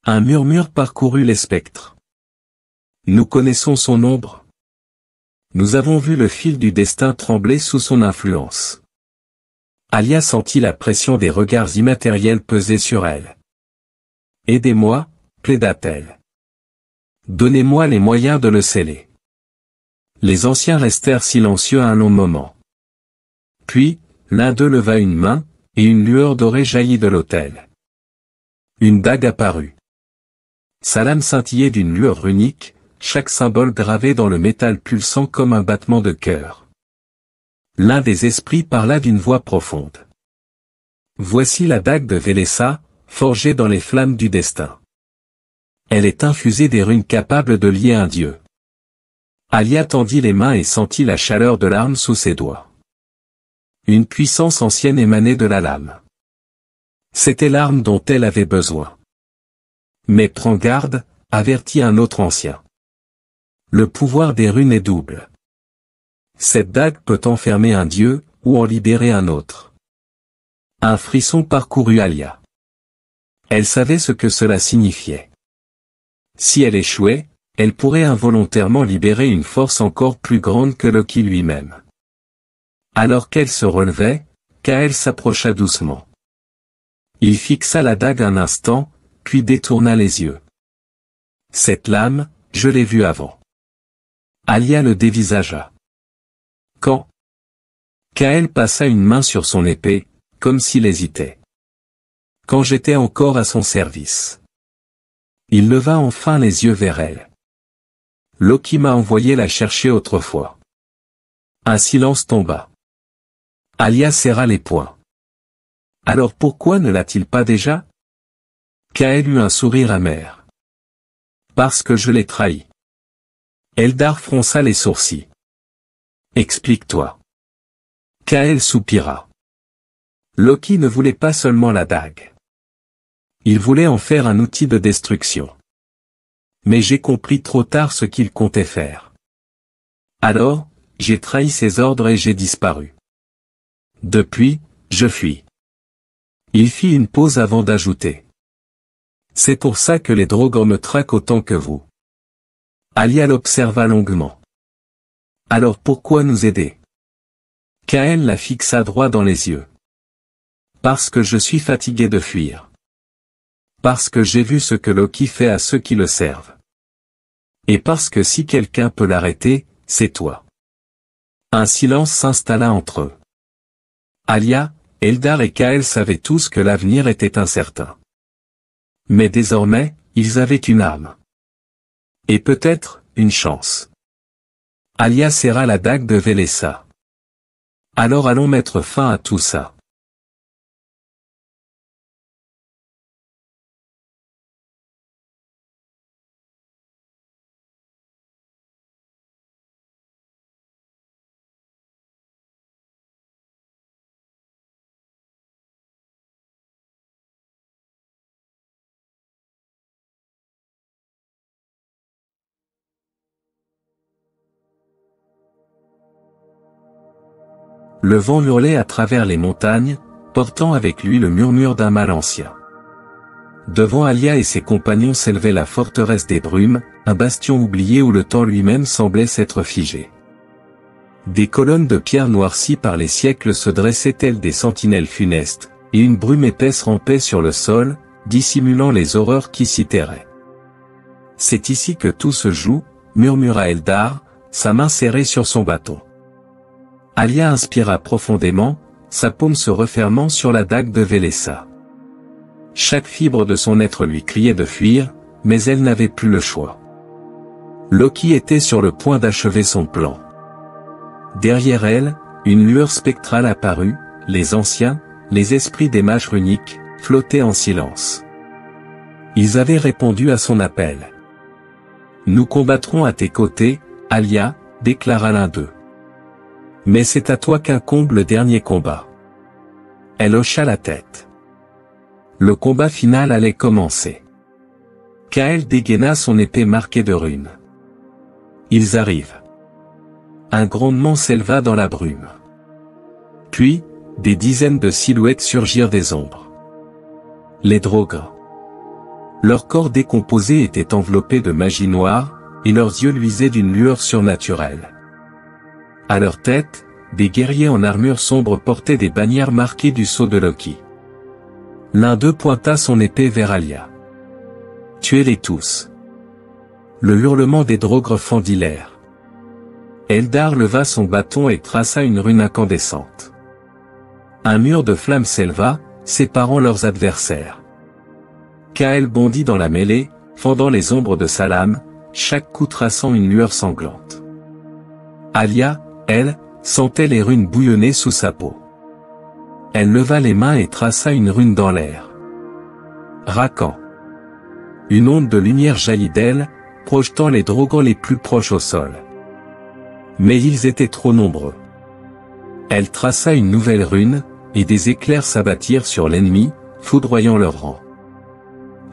Un murmure parcourut les spectres. Nous connaissons son ombre. Nous avons vu le fil du destin trembler sous son influence. Alia sentit la pression des regards immatériels peser sur elle. Aidez-moi, plaida-t-elle. Donnez-moi les moyens de le sceller. Les anciens restèrent silencieux un long moment. Puis, l'un d'eux leva une main, et une lueur dorée jaillit de l'autel. Une dague apparut. Sa lame scintillait d'une lueur unique, chaque symbole gravé dans le métal pulsant comme un battement de cœur. L'un des esprits parla d'une voix profonde. Voici la dague de Vélessa, forgée dans les flammes du destin. Elle est infusée des runes capables de lier un dieu. Alia tendit les mains et sentit la chaleur de l'arme sous ses doigts. Une puissance ancienne émanait de la lame. C'était l'arme dont elle avait besoin. Mais prends garde, avertit un autre ancien. Le pouvoir des runes est double. Cette dague peut enfermer un dieu, ou en libérer un autre. Un frisson parcourut Alia. Elle savait ce que cela signifiait. Si elle échouait, elle pourrait involontairement libérer une force encore plus grande que Loki lui-même. Alors qu'elle se relevait, Kael s'approcha doucement. Il fixa la dague un instant, puis détourna les yeux. Cette lame, je l'ai vue avant. Alia le dévisagea. Quand? Kael passa une main sur son épée, comme s'il hésitait. Quand j'étais encore à son service. Il leva enfin les yeux vers elle. Loki m'a envoyé la chercher autrefois. Un silence tomba. Alia serra les poings. Alors pourquoi ne l'a-t-il pas déjà? Kael eut un sourire amer. Parce que je l'ai trahi. Eldar fronça les sourcils. Explique-toi. Kael soupira. Loki ne voulait pas seulement la dague. Il voulait en faire un outil de destruction. Mais j'ai compris trop tard ce qu'il comptait faire. Alors, j'ai trahi ses ordres et j'ai disparu. Depuis, je fuis. Il fit une pause avant d'ajouter. C'est pour ça que les Draugr me traquent autant que vous. Alia l'observa longuement. Alors pourquoi nous aider? Kael la fixa droit dans les yeux. Parce que je suis fatigué de fuir. Parce que j'ai vu ce que Loki fait à ceux qui le servent. Et parce que si quelqu'un peut l'arrêter, c'est toi. Un silence s'installa entre eux. Alia, Eldar et Kael savaient tous que l'avenir était incertain. Mais désormais, ils avaient une arme. Et peut-être, une chance. Alia serra la dague de Vélessa. Alors allons mettre fin à tout ça. Le vent hurlait à travers les montagnes, portant avec lui le murmure d'un mal ancien. Devant Alia et ses compagnons s'élevait la forteresse des brumes, un bastion oublié où le temps lui-même semblait s'être figé. Des colonnes de pierre noircies par les siècles se dressaient telles des sentinelles funestes, et une brume épaisse rampait sur le sol, dissimulant les horreurs qui s'y terraient. C'est ici que tout se joue, murmura Eldar, sa main serrée sur son bâton. Alia inspira profondément, sa paume se refermant sur la dague de Vélessa. Chaque fibre de son être lui criait de fuir, mais elle n'avait plus le choix. Loki était sur le point d'achever son plan. Derrière elle, une lueur spectrale apparut, les anciens, les esprits des mages runiques, flottaient en silence. Ils avaient répondu à son appel. Nous combattrons à tes côtés, Alia, déclara l'un d'eux. Mais c'est à toi qu'incombe le dernier combat. Elle hocha la tête. Le combat final allait commencer. Kael dégaina son épée marquée de runes. Ils arrivent. un grondement s'éleva dans la brume. Puis, des dizaines de silhouettes surgirent des ombres. Les Draugr. Leur corps décomposé était enveloppé de magie noire, et leurs yeux luisaient d'une lueur surnaturelle. À leur tête, des guerriers en armure sombre portaient des bannières marquées du sceau de Loki. L'un d'eux pointa son épée vers Alia. Tuez-les tous. Le hurlement des Draugr fendit l'air. Eldar leva son bâton et traça une rune incandescente. Un mur de flammes s'éleva, séparant leurs adversaires. Kael bondit dans la mêlée, fendant les ombres de sa lame, chaque coup traçant une lueur sanglante. Alia, elle, sentait les runes bouillonner sous sa peau. Elle leva les mains et traça une rune dans l'air. Rakan. Une onde de lumière jaillit d'elle, projetant les Draugr les plus proches au sol. Mais ils étaient trop nombreux. Elle traça une nouvelle rune, et des éclairs s'abattirent sur l'ennemi, foudroyant leurs rangs.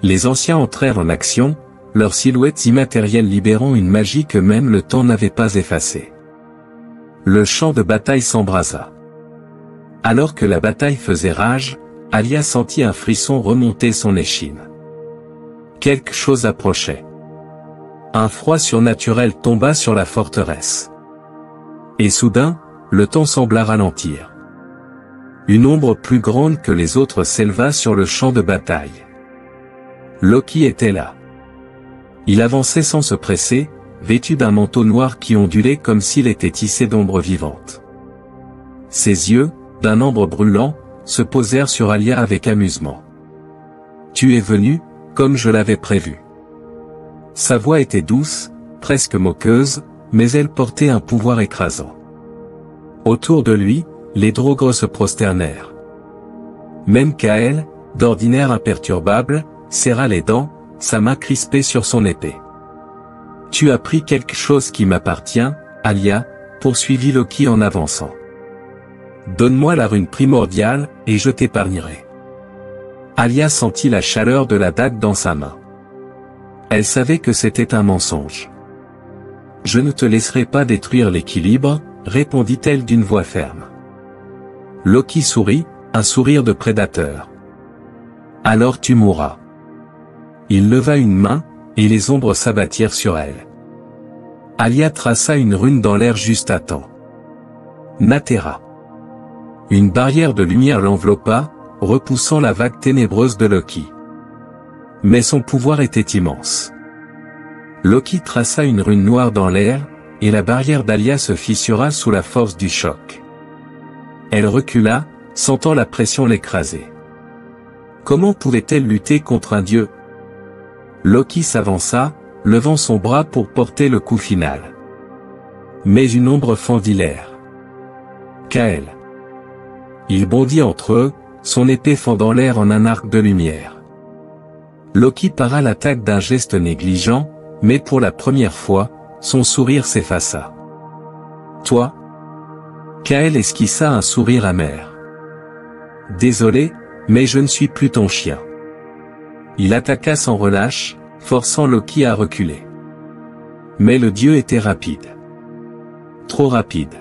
Les anciens entrèrent en action, leurs silhouettes immatérielles libérant une magie que même le temps n'avait pas effacée. Le champ de bataille s'embrasa. Alors que la bataille faisait rage, Alia sentit un frisson remonter son échine. Quelque chose approchait. Un froid surnaturel tomba sur la forteresse. Et soudain, le temps sembla ralentir. Une ombre plus grande que les autres s'éleva sur le champ de bataille. Loki était là. Il avançait sans se presser, vêtu d'un manteau noir qui ondulait comme s'il était tissé d'ombres vivantes. Ses yeux, d'un ambre brûlant, se posèrent sur Alia avec amusement. « Tu es venu, comme je l'avais prévu. » Sa voix était douce, presque moqueuse, mais elle portait un pouvoir écrasant. Autour de lui, les Draugr se prosternèrent. Même Kael, d'ordinaire imperturbable, serra les dents, sa main crispée sur son épée. « Tu as pris quelque chose qui m'appartient, Alia, » poursuivit Loki en avançant. « Donne-moi la rune primordiale, et je t'épargnerai. » Alia sentit la chaleur de la dague dans sa main. Elle savait que c'était un mensonge. « Je ne te laisserai pas détruire l'équilibre, » répondit-elle d'une voix ferme. Loki sourit, un sourire de prédateur. « Alors tu mourras. » Il leva une main, et les ombres s'abattirent sur elle. Alia traça une rune dans l'air juste à temps. Natera. Une barrière de lumière l'enveloppa, repoussant la vague ténébreuse de Loki. Mais son pouvoir était immense. Loki traça une rune noire dans l'air, et la barrière d'Alia se fissura sous la force du choc. Elle recula, sentant la pression l'écraser. Comment pouvait-elle lutter contre un dieu? Loki s'avança, levant son bras pour porter le coup final. Mais une ombre fendit l'air. Kael. Il bondit entre eux, son épée fendant l'air en un arc de lumière. Loki para l'attaque d'un geste négligent, mais pour la première fois, son sourire s'effaça. « Toi ?» Kael esquissa un sourire amer. « Désolé, mais je ne suis plus ton chien. » Il attaqua sans relâche, forçant Loki à reculer. Mais le dieu était rapide. Trop rapide.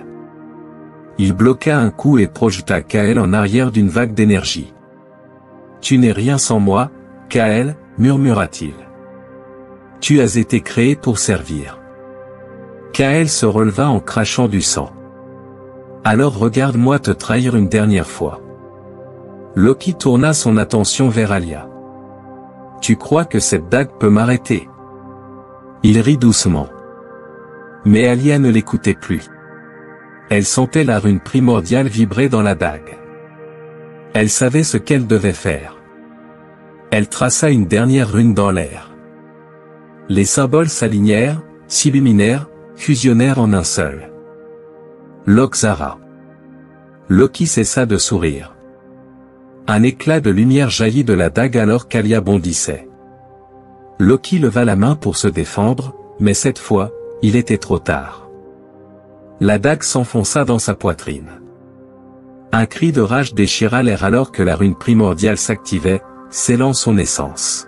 Il bloqua un coup et projeta Kael en arrière d'une vague d'énergie. « Tu n'es rien sans moi, Kael, » murmura-t-il. « Tu as été créé pour servir. » Kael se releva en crachant du sang. « Alors regarde-moi te trahir une dernière fois. » Loki tourna son attention vers Alia. « Tu crois que cette dague peut m'arrêter ?» Il rit doucement. Mais Alia ne l'écoutait plus. Elle sentait la rune primordiale vibrer dans la dague. Elle savait ce qu'elle devait faire. Elle traça une dernière rune dans l'air. Les symboles s'alignèrent, s'illuminèrent, fusionnèrent en un seul. Lok'Zara. Loki cessa de sourire. Un éclat de lumière jaillit de la dague alors qu'Alia bondissait. Loki leva la main pour se défendre, mais cette fois, il était trop tard. La dague s'enfonça dans sa poitrine. Un cri de rage déchira l'air alors que la rune primordiale s'activait, scellant son essence.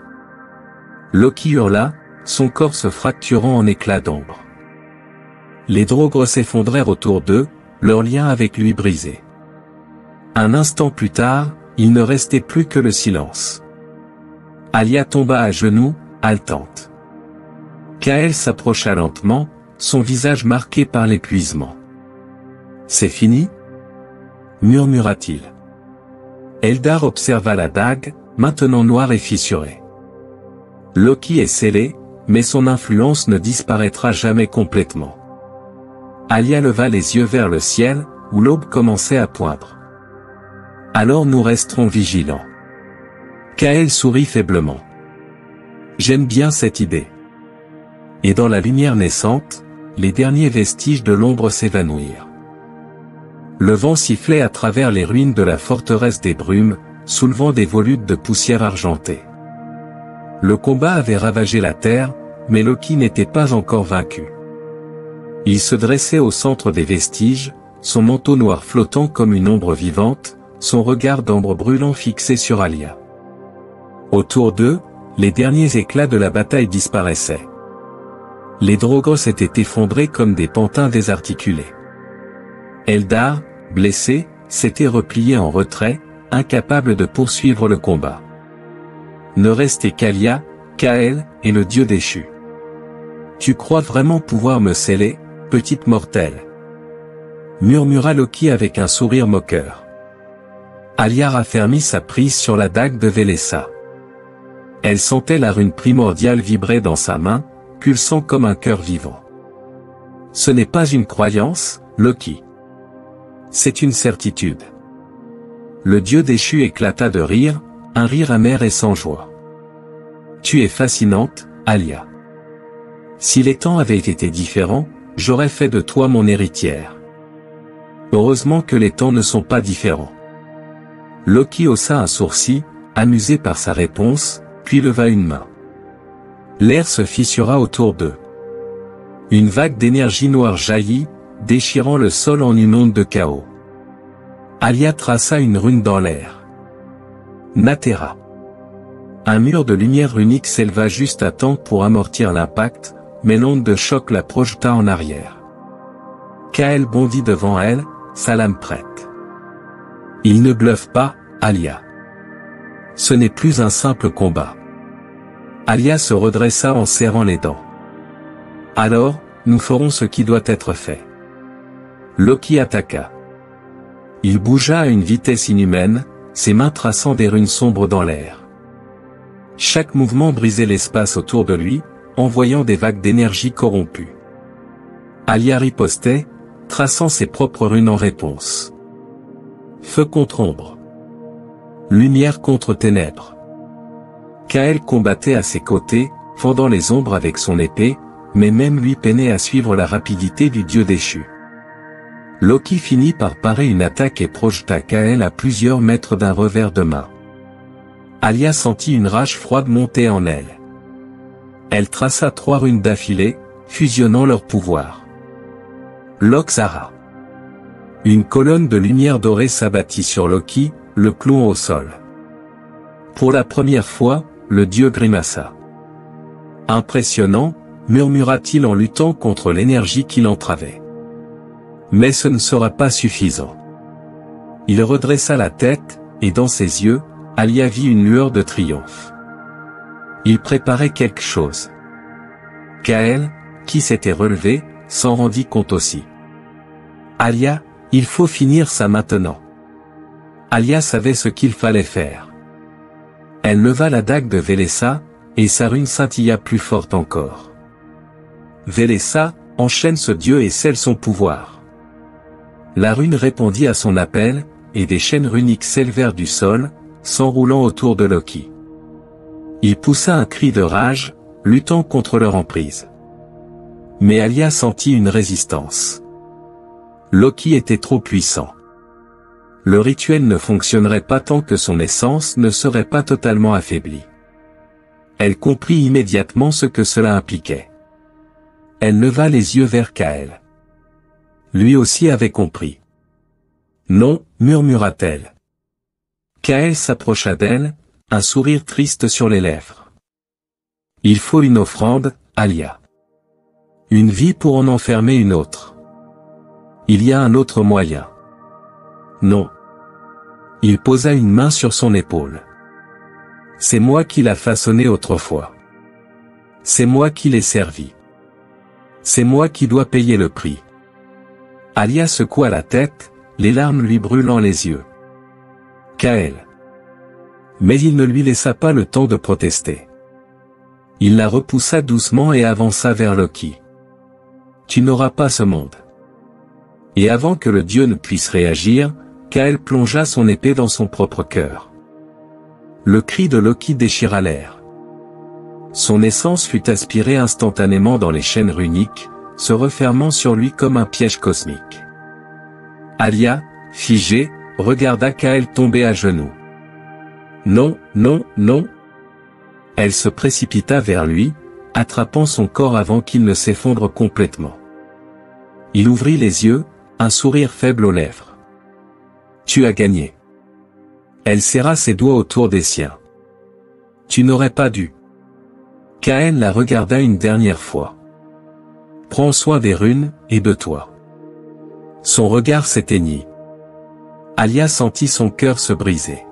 Loki hurla, son corps se fracturant en éclats d'ombre. Les Draugres s'effondrèrent autour d'eux, leur lien avec lui brisé. Un instant plus tard, il ne restait plus que le silence. Alia tomba à genoux, haletante. Kael s'approcha lentement, son visage marqué par l'épuisement. « C'est fini » murmura-t-il. Eldar observa la dague, maintenant noire et fissurée. Loki est scellé, mais son influence ne disparaîtra jamais complètement. Alia leva les yeux vers le ciel, où l'aube commençait à poindre. Alors nous resterons vigilants. Kael sourit faiblement. J'aime bien cette idée. Et dans la lumière naissante, les derniers vestiges de l'ombre s'évanouirent. Le vent sifflait à travers les ruines de la forteresse des brumes, soulevant des volutes de poussière argentée. Le combat avait ravagé la terre, mais Loki n'était pas encore vaincu. Il se dressait au centre des vestiges, son manteau noir flottant comme une ombre vivante, son regard d'ambre brûlant fixé sur Alia. Autour d'eux, les derniers éclats de la bataille disparaissaient. Les Draugres s'étaient effondrés comme des pantins désarticulés. Eldar, blessé, s'était replié en retrait, incapable de poursuivre le combat. Ne restait qu'Alia, Kael, et le dieu déchu. « Tu crois vraiment pouvoir me sceller, petite mortelle » murmura Loki avec un sourire moqueur. Alia raffermit sa prise sur la dague de Vélessa. Elle sentait la rune primordiale vibrer dans sa main, pulsant comme un cœur vivant. « Ce n'est pas une croyance, Loki. C'est une certitude. » Le dieu déchu éclata de rire, un rire amer et sans joie. « Tu es fascinante, Alia. Si les temps avaient été différents, j'aurais fait de toi mon héritière. Heureusement que les temps ne sont pas différents. » Loki haussa un sourcil, amusé par sa réponse, puis leva une main. L'air se fissura autour d'eux. Une vague d'énergie noire jaillit, déchirant le sol en une onde de chaos. Alia traça une rune dans l'air. Natera. Un mur de lumière runique s'éleva juste à temps pour amortir l'impact, mais l'onde de choc la projeta en arrière. Kael bondit devant elle, sa lame prête. Il ne bluffe pas, Alia. Ce n'est plus un simple combat. Alia se redressa en serrant les dents. Alors, nous ferons ce qui doit être fait. Loki attaqua. Il bougea à une vitesse inhumaine, ses mains traçant des runes sombres dans l'air. Chaque mouvement brisait l'espace autour de lui, envoyant des vagues d'énergie corrompue. Alia ripostait, traçant ses propres runes en réponse. Feu contre ombre. Lumière contre ténèbres. Kael combattait à ses côtés, fendant les ombres avec son épée, mais même lui peinait à suivre la rapidité du dieu déchu. Loki finit par parer une attaque et projeta Kael à plusieurs mètres d'un revers de main. Alia sentit une rage froide monter en elle. Elle traça 3 runes d'affilée, fusionnant leurs pouvoirs. Loxara. Une colonne de lumière dorée s'abattit sur Loki, le clouant au sol. Pour la première fois, le dieu grimaça. Impressionnant, murmura-t-il en luttant contre l'énergie qui l'entravait. Mais ce ne sera pas suffisant. Il redressa la tête, et dans ses yeux, Alia vit une lueur de triomphe. Il préparait quelque chose. Kael, qui s'était relevé, s'en rendit compte aussi. Alia, il faut finir ça maintenant. Alia savait ce qu'il fallait faire. Elle leva la dague de Vélessa, et sa rune scintilla plus forte encore. Vélessa, enchaîne ce dieu et scelle son pouvoir. La rune répondit à son appel, et des chaînes runiques s'élevèrent du sol, s'enroulant autour de Loki. Il poussa un cri de rage, luttant contre leur emprise. Mais Alia sentit une résistance. Loki était trop puissant. Le rituel ne fonctionnerait pas tant que son essence ne serait pas totalement affaiblie. Elle comprit immédiatement ce que cela impliquait. Elle leva les yeux vers Kael. Lui aussi avait compris. Non, murmura-t-elle. Kael s'approcha d'elle, un sourire triste sur les lèvres. Il faut une offrande, Alia. Une vie pour en enfermer une autre. Il y a un autre moyen. Non. Il posa une main sur son épaule. C'est moi qui l'a façonné autrefois. C'est moi qui l'ai servi. C'est moi qui dois payer le prix. Alia secoua la tête, les larmes lui brûlant les yeux. Kael. Mais il ne lui laissa pas le temps de protester. Il la repoussa doucement et avança vers Loki. Tu n'auras pas ce monde. Et avant que le dieu ne puisse réagir, Kael plongea son épée dans son propre cœur. Le cri de Loki déchira l'air. Son essence fut aspirée instantanément dans les chaînes runiques, se refermant sur lui comme un piège cosmique. Alia, figée, regarda Kael tomber à genoux. Non, non, non. Elle se précipita vers lui, attrapant son corps avant qu'il ne s'effondre complètement. Il ouvrit les yeux, un sourire faible aux lèvres. Tu as gagné. Elle serra ses doigts autour des siens. Tu n'aurais pas dû. Kael la regarda une dernière fois. Prends soin des runes, et de toi. Son regard s'éteignit. Alia sentit son cœur se briser.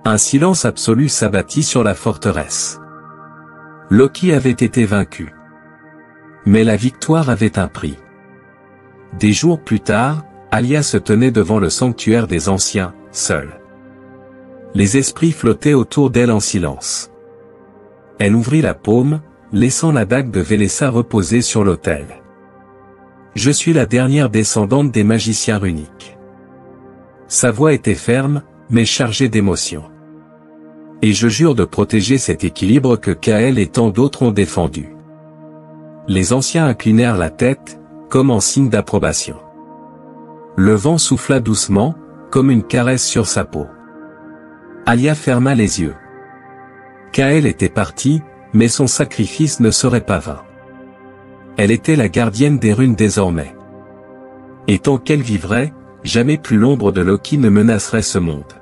Un silence absolu s'abattit sur la forteresse. Loki avait été vaincu. Mais la victoire avait un prix. Des jours plus tard, Alia se tenait devant le sanctuaire des anciens, seule. Les esprits flottaient autour d'elle en silence. Elle ouvrit la paume, laissant la dague de Vélessa reposer sur l'autel. Je suis la dernière descendante des magiciens runiques. Sa voix était ferme, mais chargée d'émotion. Et je jure de protéger cet équilibre que Kael et tant d'autres ont défendu. Les anciens inclinèrent la tête, comme en signe d'approbation. Le vent souffla doucement, comme une caresse sur sa peau. Alia ferma les yeux. Kael était partie, mais son sacrifice ne serait pas vain. Elle était la gardienne des runes désormais. Et tant qu'elle vivrait, jamais plus l'ombre de Loki ne menacerait ce monde.